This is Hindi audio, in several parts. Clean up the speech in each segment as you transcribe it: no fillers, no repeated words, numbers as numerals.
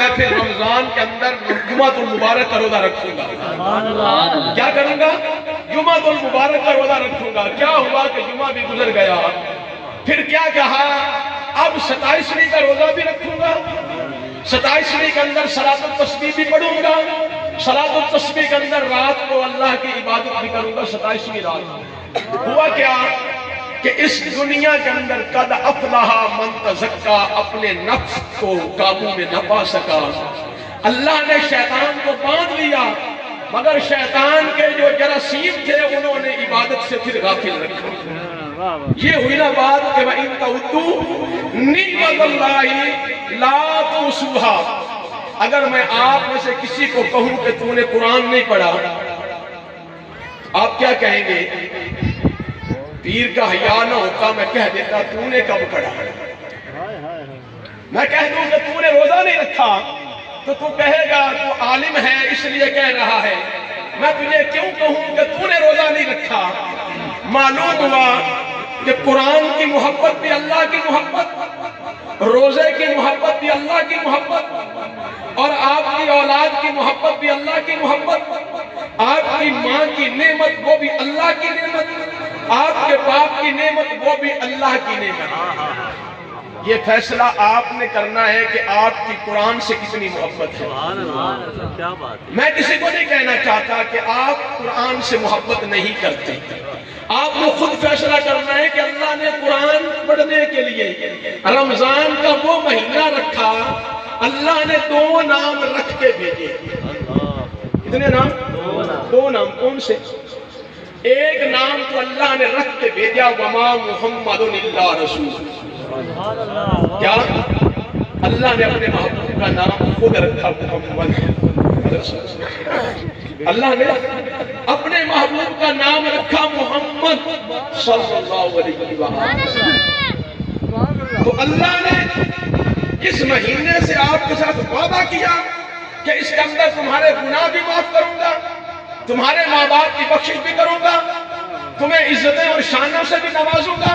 मैं फिर रमजान के अंदर जुमातुल मुबारक का रोजा रखूंगा। क्या करूंगा? जुमातुल मुबारक का रोजा रखूंगा। क्या हुआ कि जुमा भी गुजर गया। फिर क्या कहा, अब 27वीं का रोजा भी रखूंगा, 27वीं के अंदर सलातुल तस्बीह भी पढ़ूंगा, सलातुल तस्बीह के अंदर रात को अल्लाह की इबादत भी करूंगा 27वीं रात। हुआ क्या कि इस दुनिया के अंदर कद अफलाहा मन तज़क्का, अपने नफ्स को काबू में न पा सका। अल्लाह ने शैतान को बांध लिया, मगर शैतान के जो जरासीम थे उन्होंने इबादत से फिर गाफिल रखा। ये हुई ना बात कि वह इन तउद्दू निअमतल्लाहि ला तुहसूहा। अगर मैं आप में से किसी को कहूं कि तूने कुरान नहीं पढ़ा, आप क्या कहेंगे? पीर का हया न होता मैं कह देता तूने कब पढ़ा। मैं कह दूं कि तूने रोजा नहीं रखा तो तू कहेगा तू आलिम है इसलिए कह रहा है। मैं तुझे क्यों कहूं कि तूने रोजा नहीं रखा? मालूम हुआ कि कुरान की मोहब्बत भी अल्लाह की मोहब्बत, रोजे की मोहब्बत भी अल्लाह की मोहब्बत, और आपकी औलाद की मोहब्बत भी अल्लाह की मोहब्बत, आपकी माँ की नेमत वो भी अल्लाह की नेमत, आपके बाप की नेमत वो भी अल्लाह की नेमत। ये फैसला आपने करना है कि आपकी कुरान से कितनी मोहब्बत है। क्या बात है। मैं किसी को नहीं कहना चाहता कि आप कुरान से मोहब्बत नहीं करते। आपको खुद फैसला करना है कि अल्लाह ने कुरान पढ़ने के लिए रमजान का वो महीना रखा, अल्लाह ने 2 नाम रख के भेजे। कितने नाम? 2 नाम। कौन से? एक नाम तो अल्लाह ने रख के भेजा, वमा मुहम्मदुन इल्ला रसूल। क्या? अल्लाह ने अपने महबूब का नाम खुद रखा मोहम्मद। अल्लाह ने अपने महबूब का नाम रखा मोहम्मद सल्लल्लाहु अलैहि वसल्लम। तो अल्लाह ने इस महीने से आपके साथ वादा किया कि इसके अंदर तुम्हारे गुनाह भी माफ करूंगा, तुम्हारे माँ बाप की बख्शिश भी करूंगा, तुम्हें इज्जतें और शानों से भी नवाजूंगा।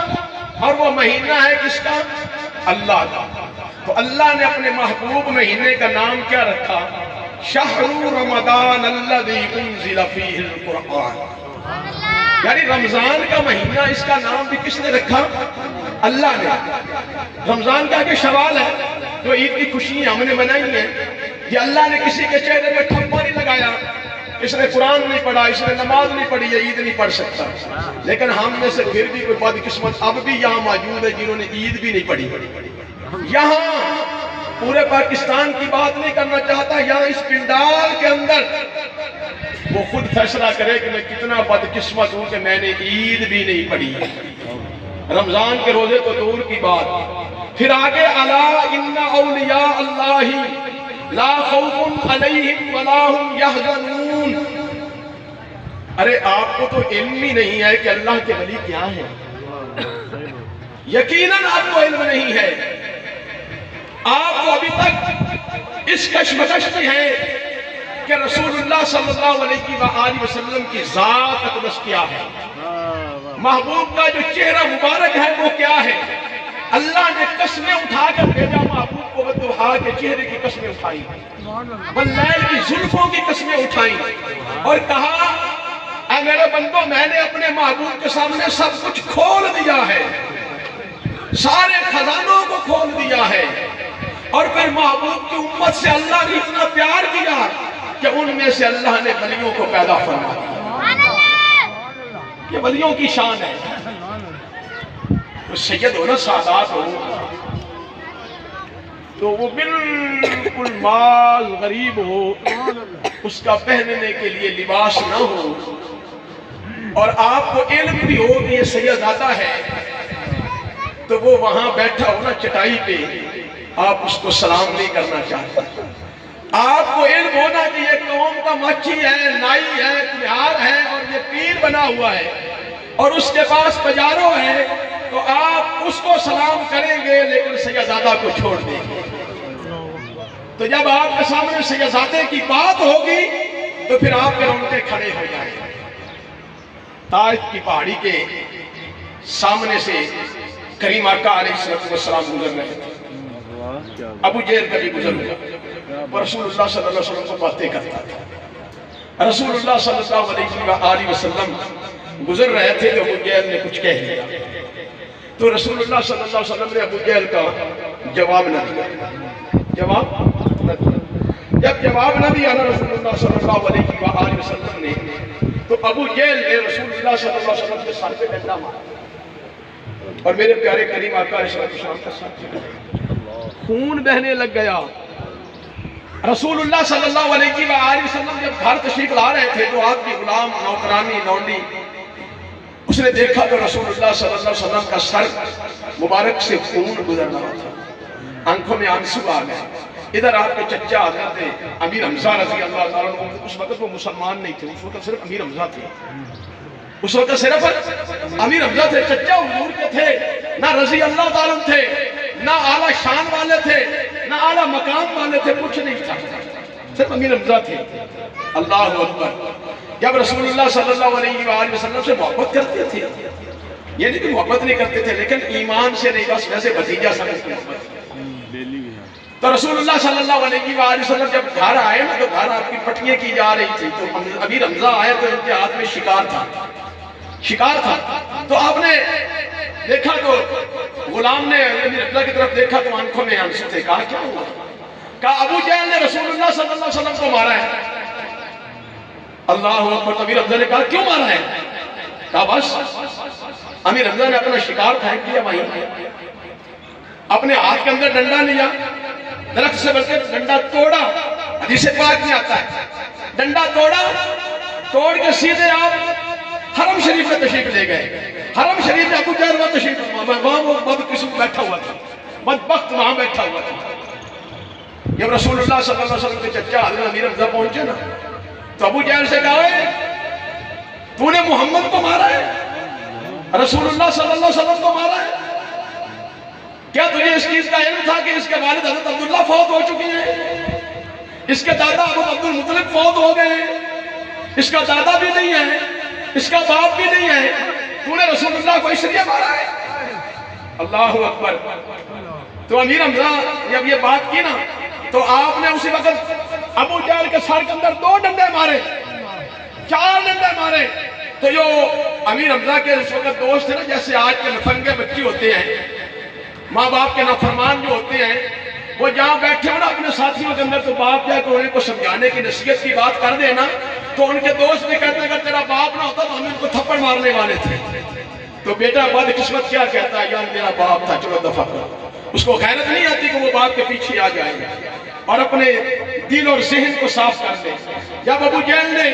और वो महीना है किसका? अल्लाह का। तो अल्लाह ने अपने महबूब महीने का नाम क्या रखा? शहरु रमदान अल्लज़ी उन्ज़िला फ़ीहिल कुरआन। यानी रमजान का महीना, इसका नाम भी किसने रखा? अल्लाह ने। रमजान का आगे सवाल है, तो ईद की खुशी हमने मनाई है, ये अल्लाह ने किसी के चेहरे पर ठप्पा नहीं लगाया, इसने कुरान नहीं पढ़ा, इसने नमाज नहीं पढ़ी, ये ईद नहीं पढ़ सकता। लेकिन हम में से फिर भी कोई बदकिस्मत अब भी यहाँ मौजूद है जिन्होंने ईद भी नहीं पढ़ी। यहाँ पूरे पाकिस्तान की बात नहीं करना चाहता, यहाँ इस पिंडाल के अंदर वो खुद फैसला करे कि मैं कितना बदकिस्मत हूं कि मैंने ईद भी नहीं पढ़ी। रमजान के रोजे तो दूर की बात, फिर आगे अला इन्ना औलिया अल्लाही ला खौफुन अलैहिम वला हुम यहज़नून। अरे आपको तो इल्म ही नहीं है कि अल्लाह के वली क्या है। यकीनन आपको इल्म नहीं है। आपको अभी तक इस कशमकश में है कि रसूलुल्लाह सल्लल्लाहु अलैहि वसल्लम की जात अक़दस क्या है, महबूब का जो चेहरा मुबारक है वो क्या है। अल्लाह ने कसमें उठाकर भेजा महबूब को, वद्दुहा के चेहरे की कसमें उठाई, वल्लैल की जुल्फों की कसमें उठाई और कहा ऐ मेरे बंदो, मैंने अपने महबूब के सामने सब कुछ खोल दिया है, सारे खजानों को खोल दिया है। और फिर महबूब की उम्मत से अल्लाह ने इतना प्यार किया कि उनमें से अल्लाह ने वलियों को पैदा फरमा दिया। ये वलियों की शान है। तो सैयद हो ना, सादात हो, तो वो बिल्कुल माल गरीब हो, उसका पहनने के लिए लिबास ना हो, और आपको इल्म भी हो कि ये सैयदादा है, तो वो वहां बैठा हो ना चटाई पे, आप उसको सलाम नहीं करना चाहते। आपको इल्म होना कि ये कौम का मच्छी है, नाई है, कुम्हार है और ये पीर बना हुआ है और उसके पास पजारो है, तो आप उसको सलाम करेंगे लेकिन सैयदादा को छोड़ देंगे। तो जब आपके सामने सैयदादे की बात होगी तो फिर आप रोंगटे खड़े हो जाएंगे। ताइफ की पहाड़ी के सामने से करीम आका अलैहिस्सलाम गुजर रहे थे। क्या अबू जहल कभी गुजर हुआ और रसूलुल्लाह सल्लल्लाहु अलैहि वसल्लम को बातें करता था। रसूलुल्लाह सल्लल्लाहु अलैहि वसल्लम गुजर रहे थे तो अबू जहल ने कुछ कह दिया, तो रसूलुल्लाह सल्लल्लाहु अलैहि वसल्लम ने अबू जहल का जवाब न दिया। जवाब न दिया। जब जवाब न दिया ना रसूलुल्लाह सल्लल्लाहु अलैहि वसल्लम ने, तो अबू जहल ने रसूलुल्लाह सल्लल्लाहु अलैहि वसल्लम के सर पे डंडा मारा और मेरे प्यारे करीम आका अलैहिस्सलाम का सर खून बहने लग गया। रसूलुल्लाह सल्लल्लाहु अलैहि वसल्लम जब घर तशरीफ ला रहे थे तो आपकी गुलाम नौकरानी लौंडी उसने देखा तो रसूलुल्लाह सल्लल्लाहु अलैहि वसल्लम का सर मुबारक से खून गुजर रहा था, आंखों में आंसू आ गए। इधर आपके चचा हजरत अमीर हमजा रज़ी अल्लाह ताला अन्हु, उस वक्त वो मुसलमान नहीं थे, उस वक्त सिर्फ अमीर हमजा थे, उस वक्त सिर्फ अमीर हमजा थे, चचा हुजूर के थे, ना रज़ी अल्लाह ताला थे, ना आला शान वाले थे, ना आला मकाम वाले थे, कुछ नहीं था, सिर्फ अमीर हमजा थे। अल्लाह अकबर। जब रसूलुल्लाह सल्लल्लाहु अलैहि वसल्लम से मोहब्बत करते थे, ये नहीं कि मोहब्बत नहीं करते थे, लेकिन ईमान से नहीं, बस वैसे भतीजा समझ के मोहब्बत। तो रसूलुल्लाह सल्लल्लाहु अलैहि वसल्लम जब घर आए ना, तो घर आपकी पटरियां की जा रही थी, तो अमीर हमजा आए तो उनके हाथ में शिकार था, शिकार था। तो आपने देखा तो गुलाम ने अमीर हमजा की तरफ देखा तो आंखों में आंसू थे। कहा क्या हुआ? कहा अबू जहल ने रसूलुल्लाह सल्लल्लाहु अलैहि वसल्लम को मारा है। अल्लाह अकबर। तो अमीर हमजा ने कहा क्यों मारा है? कहा बस। अमीर हमजा ने अपना शिकार फेंक दिया वहीं, अपने हाथ के अंदर डंडा लिया, दरख्त से बल्कि डंडा तोड़ा, हदीस पाक में आता है, डंडा तोड़ा, तोड़ के सीधे आप हरम शरीफ में तशरीफ ले गए। हरम शरीफ में अबू जहल वहां तशरीफ, वहां वो बदकिस्मत बैठा हुआ था, बदबख्त वहां बैठा हुआ था। जब रसूलुल्लाह सल्लल्लाहु अलैहि वसल्लम के चचा हज़रत अमीर हमजा पहुंचे ना, तो अबू जहल से कहा तूने मोहम्मद को मारा है, रसूलुल्लाह सल्लल्लाहु अलैहि वसल्लम को मारा है, क्या तुझे इस चीज का इल्म था कि इसके वालिद हज़रत अब्दुल्लाह फौत हो चुके हैं, इसके दादा अबू अब्दुल मुत्तलिब फौत हो गए, इसका दादा भी नहीं है, इसका बाप भी नहीं है, तूने रसूलुल्लाह को इसलिए मारा है? अल्लाहु अकबर। तो अमीर हमजा जब ये बात की ना, तो आपने उसी वक्त अबू जहल के सर के अंदर 2 डंडे मारे, 4 डंडे मारे। तो जो अमीर हमजा के उस वक्त दोस्त थे ना, जैसे आज के नफंगे बच्चे होते हैं, माँ बाप के नाफरमान जो होते हैं, वो जहाँ बैठे हो ना अपने साथियों के अंदर, तो बाप जाकर उनको समझाने की नसीहत की बात कर देना, तो उनके दोस्त भी कहते हैं अगर तेरा बाप ना होता तो हम इनको थप्पड़ मारने वाले थे। तो बेटा बदकिस्मत क्या कहता है, यार मेरा बाप था, चलो दफा करो। उसको गैरत नहीं आती कि वो बाप के पीछे आ जाएगा और अपने दिल और जहन को साफ कर दे। जब अबू जहल ने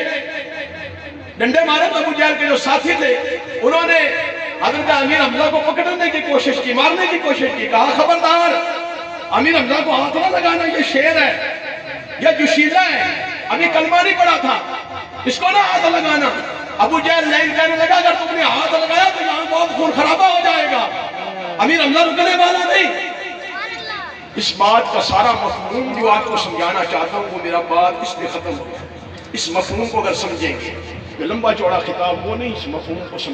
डंडे मारे तो अबू जहल के जो साथी थे उन्होंने हज़रत अमीर हमजा को पकड़ने की कोशिश की, मारने की कोशिश की। कहा खबरदार अमीर हमजा को हाथ ना लगाना, ये शेर है, ये जोशीला है, अभी कलमा नहीं पड़ा था, इसको ना हाथ लगाना। अबू जहल नहीं कहने लगा अगर तुमने हाथ लगाया तो यहाँ बहुत खून खराबा हो जाएगा। अमीर हमजा रुकने वाला नहीं। इस बात का सारा मफहूम जो आपको समझाना चाहता हूँ वो मेरा बात इसमें खत्म हो गया। इस मफहूम को अगर समझेंगे, लंबा चौड़ा खिताब वो नहीं, इस मफहूम को समझा